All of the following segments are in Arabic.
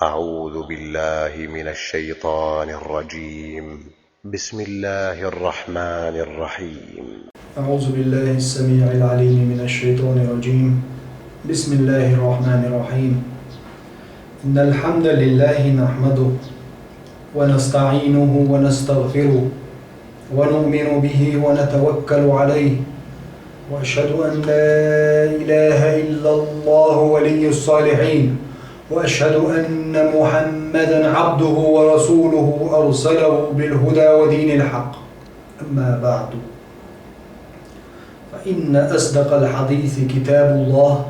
أعوذ بالله من الشيطان الرجيم. بسم الله الرحمن الرحيم. أعوذ بالله السميع العليم من الشيطان الرجيم. بسم الله الرحمن الرحيم. إن الحمد لله نحمده ونستعينه ونستغفره ونؤمن به ونتوكل عليه، وأشهد أن لا إله إلا الله ولي الصالحين، وأشهد أن محمدًا عبده ورسوله أرسله بالهدى ودين الحق. أما بعد، فإن أصدق الحديث كتاب الله،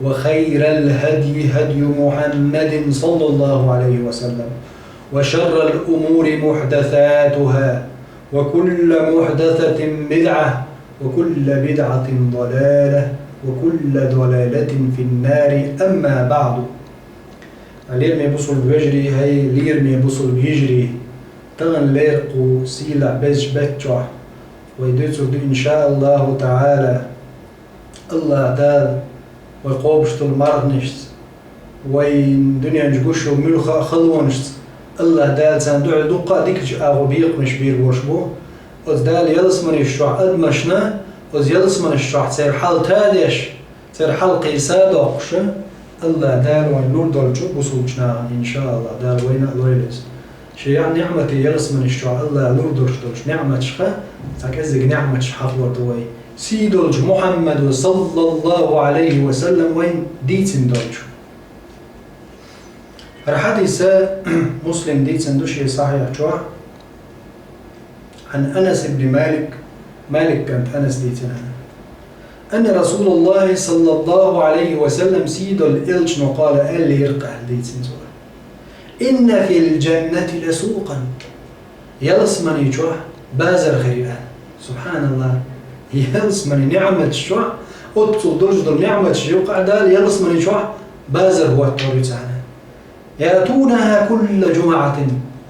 وخير الهدي هدي محمد صلى الله عليه وسلم، وشر الأمور محدثاتها، وكل محدثة بدعة، وكل بدعة ضلالة، وكل ضلالة في النار. أما بعد، لير مي بوصل بيجري هاي لير مي بوصل بيجري تغن ليرقو سيلا بيج بيتشوح ويدوتو إن شاء الله تعالى الله دال ويقوبشتو المرضنشت وين دنيا نجوشو ملخا خلونشت الله دال ساندوع دوقا ديكج آغو بيق مش بير وشبو وز دال يلسمن الشوح أدمشنا وز يلسمن الشوح تسير حال تادش تسير حال قيسا دوقشا الله دال وين نور دولشو بوصوشنا إن شاء الله دال وين الويلز شيء نعمة يلسمن الشوح الله نور دولش نعمة شخا تاكزق نعمة حفور دوي سيدولج محمد صلى الله عليه وسلم وين ديتن دولج الحديث مسلم ديتن دوشي صحيح شوح عن أنس بن مالك كانت أنس ديتن أن رسول الله صلى الله عليه وسلم سيدول إلج نقال اللي يرقى ديتن زور إن في الجنة لسوقا يلسمن يشوح بازر خيران سبحان الله يلسمن نعمة شوح أطل درجة نعمة شوح قعدال يلسمن شوح بازر هو الطوريتانا يأتونها كل جمعة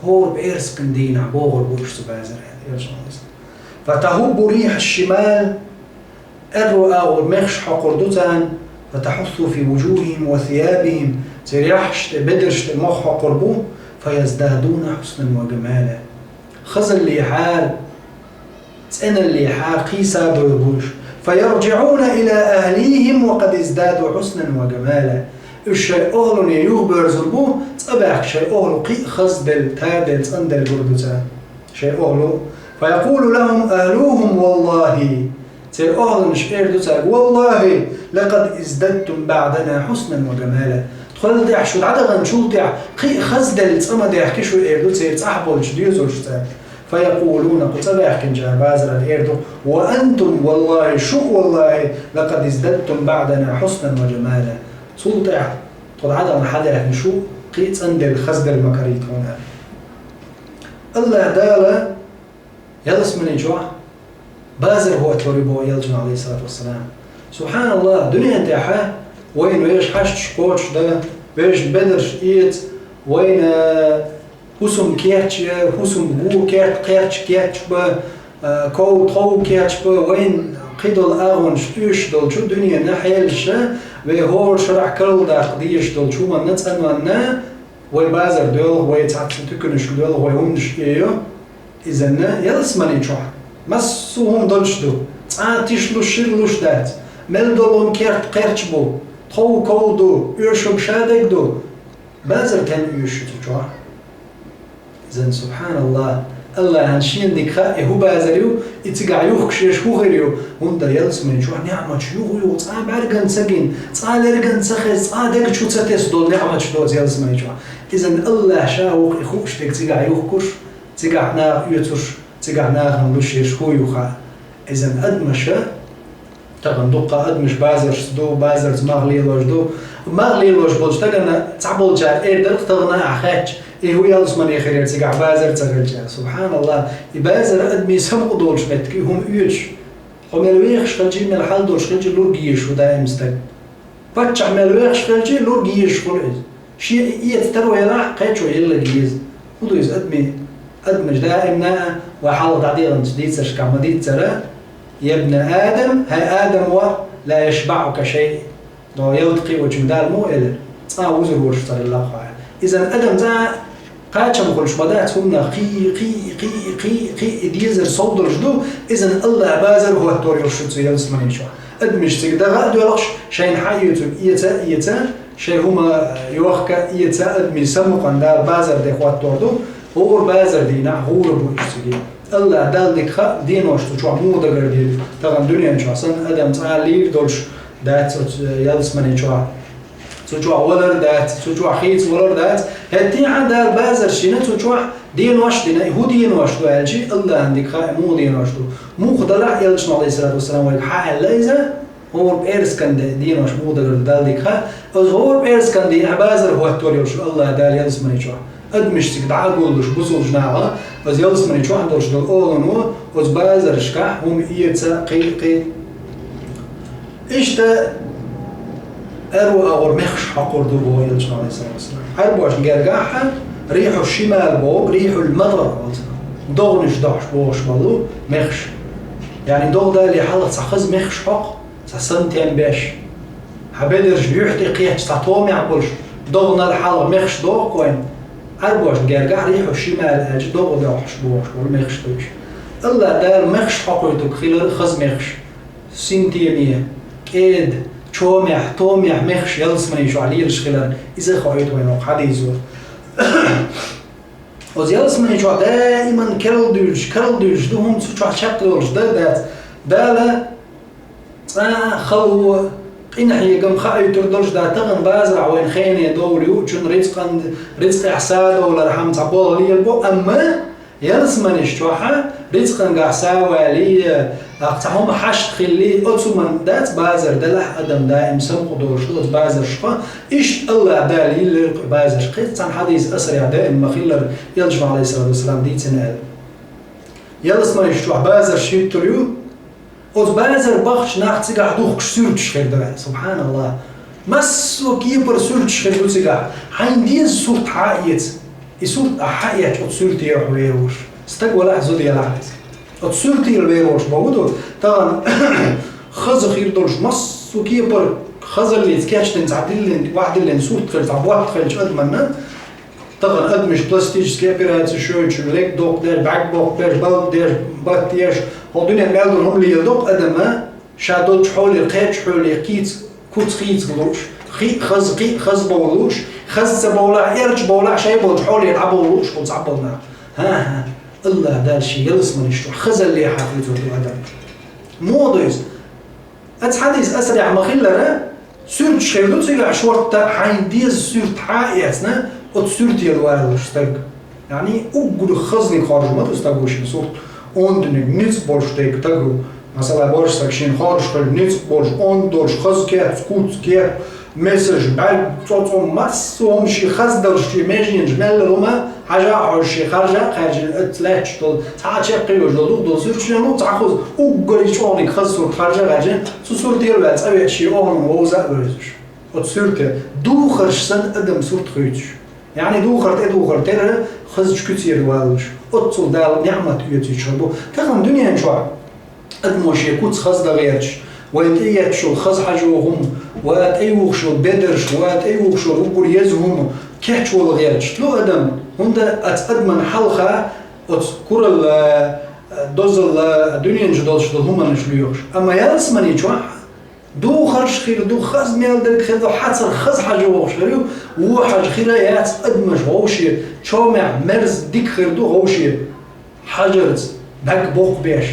هور بإرسكن دينا بوغر بورشت بازر فتهب ريح الشمال الرؤى والمخش حقردتان فتحث في وجوههم وثيابهم تريحشت بدرشت المخ حقربوه فيزدادون حسنا وجمالا خزل لي حال تسأل اللي حاقيسا بيبوش فيرجعون إلى أهليهم وقد ازدادوا حسنا وجمالا الشيء أهل يخبر زربوه تبعك شيء أهل قي خزدل تادل تندل بردتا شيء أهل فيقول لهم أهلوهم والله شيء أهل نشعر دوتا والله لقد ازددتم بعدنا حسنا وجمالا تخيل دي شو عدغن شو دي قي خزدل تمدي يحكي شو إيردو تسير أحبول شديوزر شتاك فيقولون قتبع كنجا بازر الإردو وأنتم والله شو والله لقد ازددتم بعدنا حسنا وجمالا سلطع قد عدغن حدا شو قيت أندل خزدل المكاريت هنا الله دالا يلس من الجوع بازر هو توريبو يلجن عليه الصلاة والسلام سبحان الله دنيا انتحا وين ويش حشت شكوش ده ويش بدرش إيت وين حسم كيرتش حسم بو كيرتش با كو طو كيرتش با وين قيدل آغون شتوش دول شو دنيا نحيلش وهو شرع كل دا قديش دول شو من نتسن ونا ويبازر دول ويتعطن تكنش دول ويهمش إيو إذن يلسمني شوح مسوهم دولش دو تعطيش لو شيرلوش دات مل دولهم كيرتش بو طو كو دو يوشو بشادك دو بازر كان يوشو تشوح إذن سبحان الله الله هنشين ديك خائه هو بازريو يتقع يوخشيش هو غيريو وندر يلسمن شو نعمة شو تصعب عرقن سجين تصعب لرقن سخز تصعب ديك شو تساتيس دول نعمة شو يلسمن شو إذن الله شاوك يخوش ديك تقع يوخكش تقع ناغ يوتش تقع ناغ نلوشيش هو يوخا إذن أدمش تغن دقة أدمش بازر دو بازر مغلي لوش دو مغلي لوش بولش تغن تعبول جار إيه درق تغنى أخاتش إيه هو يلسمن يخير تقع بازر تغلجا سبحان الله بازر أدمي سمق دولش متكي هم يوتش هم الويخش خلجي من الحال دولش خلجي لور جيش ودائم استك فتش عمل ويخش خلجي لور جيش خلعز شيء يتتروا يلاح قيتشو يلا جيز ودويز أدمج دائمنا وحال تعديل جديد سرش كعمديد سرا يا ابن آدم هاي آدم لا يشبعك شيء دو يلتقي وجمدال مو إلا وزر ورشتر الله خواهي إذا أدم ذا قاتشم قلش بدأت هنا قي إديزر صوت رجدو إذا الله بازر هو التوري رشد سيالس من يشوع أدمش تقدر غاد يلقش شين حيوتو إيتا شيء هما يوخك إيتا أدمي سمقا دار بازر دي خوات توردو هو بازر دينا هو ربو إشتغي الله دال ديك خا دين واشتو شو عمو دقر ديل تغن دنيا نشوع سن أدم تعالير دولش دات يالس من يشوع سوچوا ولر دات سوچوا خيز ولر دات هتي عند البازر شينه سوچوا دين واش دين هو دين واش تو الجي الله عندك مو دين واش تو مو خدلا يلش عليه الصلاه والسلام والحق ليزا هو بيرس كان دين واش مو دال ديك هو بيرس كان دين بازر هو توري وش الله دال يلس من يشوا ادمش تقدع قولش بوصل جناها بس يلس من يشوا عندوش دول اولنو وز بازر شكا هم يتسا قي ايش أروى أور مخش حقور دبوه يلجنا عليه الصلاة والسلام أربواش نقرقاحة ريح الشمال بوق ريح المطر دوغنش داش بوش بالو مخش يعني دوغ ده اللي حالة سخز مخش حق سنتين باش حبيدرش بيحتي قيح سطومي عبولش دوغنا الحالة مخش دوغ كوين أربواش نقرقاح ريح الشمال أج دوغ داش بوش بالو مخش دوش الله ده المخش حقور دوغ خيلر خز مخش سنتيمية كيد توميح مخش يلس من يشو عليه الشغلان إذا خايت وينو حد يزور وز يلس من يشو دائما كرل دوش دوهم سوچو شكلوش دالا خلو قينحي قم خايت تردوش دا تغن بازرع وين خيني دوريو چون رزق احساد ولا رحم تعبول لي البو أما يلس من يشوحا رزقا قعساوى لي أقطعهم حشت خلي أتو من دات بازر دلح أدم دائم سمق دورش دوت بازر شقا إيش الله دالي اللي بازر شقا تان حديث أسرع دائم مخيلر يلجمع عليه الصلاة والسلام دي تنال يلس ما يشتوح بازر شيت تريو أت بازر بخش ناخت سيقع دوخ سورتش خير دائم سبحان الله مسو كيبر سورتش خير دو سيقع حين ديز سورت حائيت سورت حائيت أت سورت يروح استقوى لحظة دي لحظة أتصورتي البيروش موجودة طبعا خذ خير دولش مص وكيبر خذ اللي تكاشتن تعديلن واحد اللي نصورت خير تعبوات خير شو أدمنا طبعا أدمش بلاستيك سكابيرات شوي شو ليك دوق دير باك بوق دير بلد دير باتياش هالدنيا مالدون هم اللي يدوق أدمه شادوش حولي القيت حولي قيت كوت قيت قلوش خذ بولوش خذ سبولا يرج بولا شيء بولش حولي العبولوش قلت عبولنا ها الله دار شيء يلس من يشتو خزل اللي حافظته الأدم موضوز أتحدث أسرع مخيلنا سورت شيلو تيجي شورت حين ديز سورت حائيتنا وتسورت يلوال وشتاق يعني أقول خزني خارج ما تستقوش صورت أندني نيت بورش تيك تقو مثلا بورش سكشين خارج كل نيت بورش أندورش خز كيت سكوت كيت مسج بعد توتهم مس ومشي خز درش في ماجين جمال لهما حاجة عشي خارج اتلاش طول تعال قيوش دول سير شنو تاخذ وقولي شلونك خزور خارج غاجين سور ديال بعد ابي شي اون ووزا بريش وتسورت دوخرش سن ادم سورت خيتش يعني دوخرت ترى خزج كثير والش اتصل دال نعمه يتي شربو تاخذ دنيا نشوع ادموش يكوت خز دغيرش ويتيات شو خز حاجوهم واتيوخ شو بدرش واتيوخ شو وقول يزهم كيحش ولا غيرش لو ادم هوندا أتقدم حلقة أذكر دوز الدنيا نجدولش هما نشليوش أما يالس مني شو دو خرج خير دو خز ميل درك خذ حصل خز حاجة وخشريو وحاجة خير يتقدم هوشي شو مع مرز ديك خير دو هوشي حجرت باك بوق بيش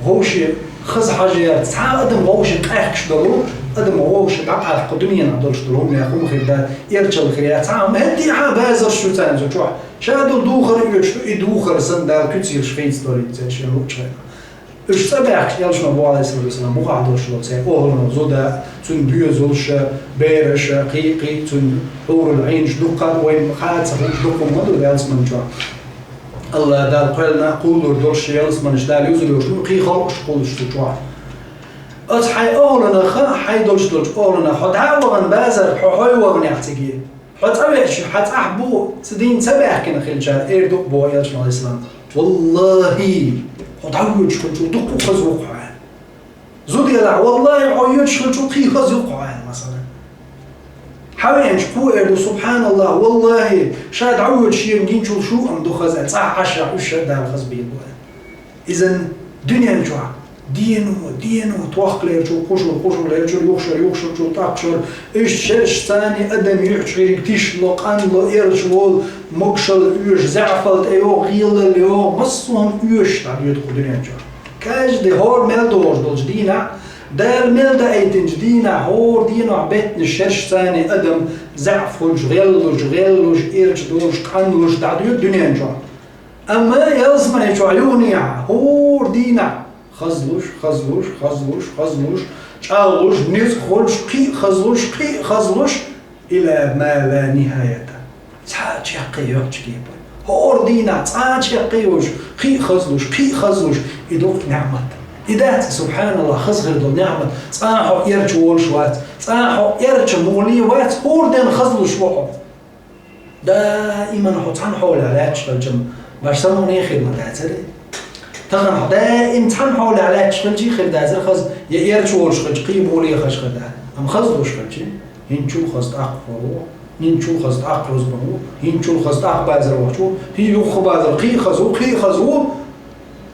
هوشي خز حاجة تعال أدم هوشي قايحش دلو أدم هوشي بقى الدنيا نعدلش دلهم ياخون خير دا يرجل خير تعال هدي بازر شو تاني شو شادو دوخر يدوخر سندال كتير شفيت ستوري تاشي روتشا اش سبعك يالش ما بو عليه الصلاه والسلام بو قعدوش لو تاع اولن زودا تون بيوزولش بيرش قيقي تون حور العين شدوقا وين خاص شدوقا مدو يالس من جوا الله دار قلنا قولوا دورش يالس من جدال يوزلو شنو قي خلق قولش جوا ات حي اولن خا حي دولش اولن خد عاوغن بازر حوي وغن يعتقي حتى أبيش حتى أحبو سدين سبع كنا خيل جار إيردوك بوا يالش عليه السلام والله حتى شو دقوا خزوق عن زودي لا والله عيوش شو قي خزوق عن مثلا حوين شكو إردو سبحان الله والله شاد عود شيء نجين شو أم دو خز صح عشرة وش ده الخز بيدوه إذن دنيا نجوا دينو توخلي شو قشر ليرجو يخشر شو تقشر إيش شرش ثاني أدم يحشر يكتيش لق أن لو إرجول مقشل يوش زعفلت أيو غيل ليو مصهم يوش تعبير دنيا نجوا كاج ده هور ميل دولج دينا دار ميل ده أيتن جدينا هور دينو عبيت نشرش ثاني أدم زعفلج غيلوج إرجدولج كانلوج تعبير دنيا نجوا أما يلزم أن يجعلوني هور دينا خزلوش شالوش نزخلوش قي خزلوش إلى ما لا نهاية تاج يقيوش كيبا هور دينا تاج يقيوش قي خزلوش إدوك نعمة إذا سبحان الله خزغر دو نعمة تاحو يرجول شوات تاحو يرجمولي وات هور دين خزلوش وحو دائما حطان حول علاج الجم باش سموني خدمة دازري تغنى دائما تحن حول علاج شغلجي خير دازر خز يرجول شغلج قيبولي خش خدا أم خزلو شغلجي هنشو خزد أقفرو هنشو خزد أقرز بنو هنشو خزد أقبازر وحشو هيو خبازر قي خزو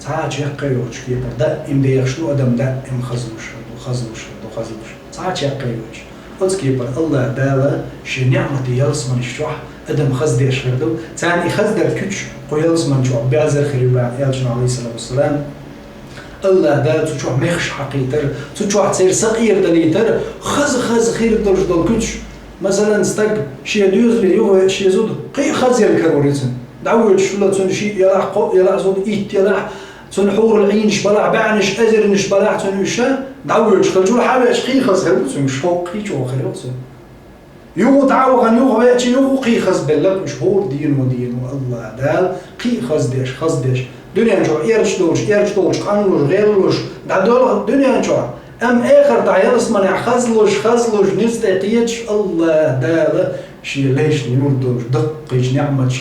تاج يقيوش كيبر دائما بيخشلو أدم دائما خزلوش تاج يقيوش قلت كيبر الله دالا شي نعمتي يلسمن الشوح أدم خزد يشردو تاني خزد الكتش قيلس من شو بيعزر خريبا يالجن عليه الصلاة والسلام الله دال تشوح مخش حقيتر تشوح تصير صغير دليتر خز خير دلج دل كتش مثلا استق شي دوز لي يو شي زود قي خز يالكروريتن دعوت شو تون شي يلا زود إيت يلا تون حور العين شبلع بعنش أزر نشبلع تون وشا دعوت خلجول حاجة قي خز هربتون مش فوق قي شو خيرتون يو تعاوغن يو غواتي يو قي خز بالله مش هور دين الله دال قي خزدش دنيا نجوا إيرش دولش قانلوش غيرلوش دول دنيا نجوا أم آخر تعيرس منع خزلوش نستقيتش الله دال شي ليش نوردوش دقيش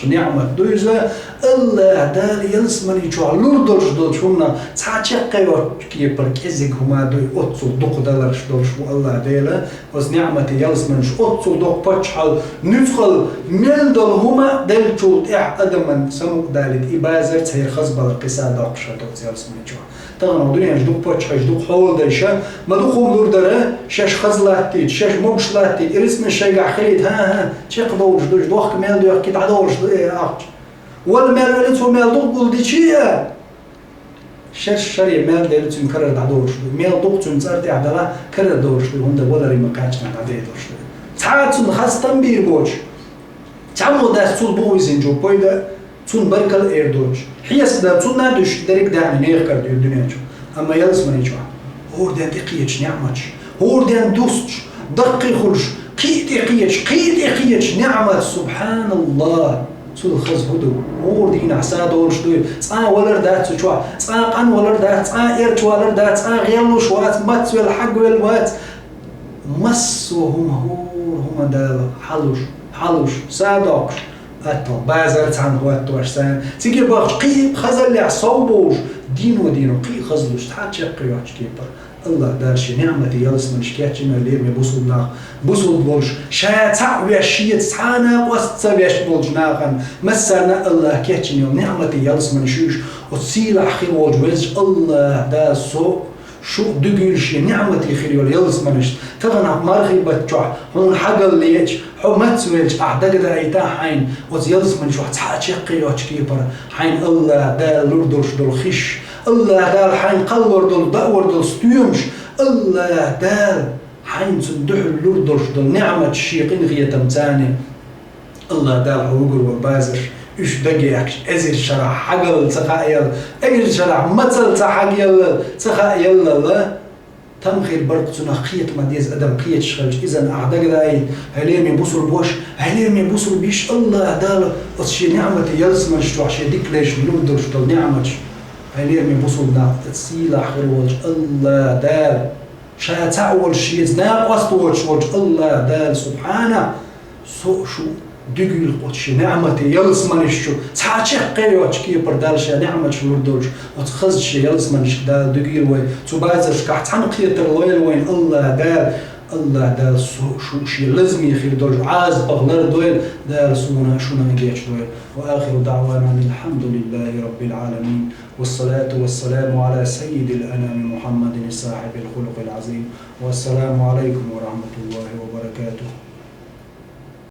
نعمة دوزة الله دال يلسمني جوا لوردوش دولش هنا تعشقيو كيبر كيزك هما دوي أتصل دق دلرش دولش الله دال وز نعمتي يلسمنش أتصل دق بتشحل ندخل ميل دول هما دل جود أدمن سموك دالت إبازر تهير خزبال قصة دقشة دوز يلسمني جوا تغنى دنيا جدوك بتشحش دوك حول دايشة ما دوخهم لوردره شاش خزلاتي شاش مبشلاتي إرسم الشيء خيد ها شيق دوش دوخ ميل دوخ كيد عدوش والمال ولتو مال دوق قلدي شيء شاش شري مال دلتو مكرر دعدوش مال دوق تنصرتي عدلا كرر دوش هوندا ولا ري مكاتش عدي دوش تعاتن خاص تنبير بوش تعمو داس تول بويزين جو بويدا تون بركل ايردوش حيس دا تون نادوش دريك دعني نيغكر ديو الدنيا جو اما يلس مني جو هور دان تقيتش نعمتش هور دان دوستش دقي خلش قيد اقيتش نعمت سبحان الله تول خز هدو هور دين عسا دورش دوي صا ولر دات شوا صا قن ولر دات صا ايرش ولر دات صا غيلو شوات مات والحق والوات مسوهم هور هم دال حلوش سادوكش أتو بازرت عن هو التوشتان تيجي باخش قيب خزل لي عصوبوش دينو قي خزلوش تحت شقيوش كيبر الله دارشي نعمتي يلس من شكيتنا اللي مي بوصل بولش شاتع ويشيت سانا وسط بيش بولج ناقن مسنا الله كيتشني نعمتي يلس من شوش وتصيل اخي وجوز الله دا سو شو دقيلشي نعمتي خيريول يلس منش تغنى مرخي بتجوع هون حقل ليش حمتويج أعتقد أيتا حين وزيلس من شو تحاجي قيوش كيبر حين الله دا لوردوش دول خش الله دا حين قلور دول دور دول ستيومش الله دا حين تندح لوردوش دول نعمة الشيقين غيتم تاني الله دا الحوقر وبازر إيش دقيقك أزير شرع حقل تخايل أجر شرع مثل تخايل لا تمخير برقتنا قيت مديز أدم قيت شخلج إذن أعدق داي هليم يبوسر بوش هليم يبوسر بيش الله دال أصشي نعمة يلس من شتوح شي ديك ليش نودر شتل نعمة هليم يبوسر نا تسيل آخر وجه الله دال شاتعول شيز ناقص وجه الله دال سبحانه سو شو دقيل قدش نعمة يلس منشو تحاجي قيوش كي بردالش نعمة شلوردوش وتخزش يلس منش دال دقيل وين تبازرش كحت عن قيتر وين الله دال الله دار شو لازم يخير دول عاز بغلر دول دار سونا شونا نجيش دول. وآخر دعوانا الحمد لله رب العالمين، والصلاة والسلام على سيد الأنام محمد صاحب الخلق العظيم. والسلام عليكم ورحمة الله وبركاته.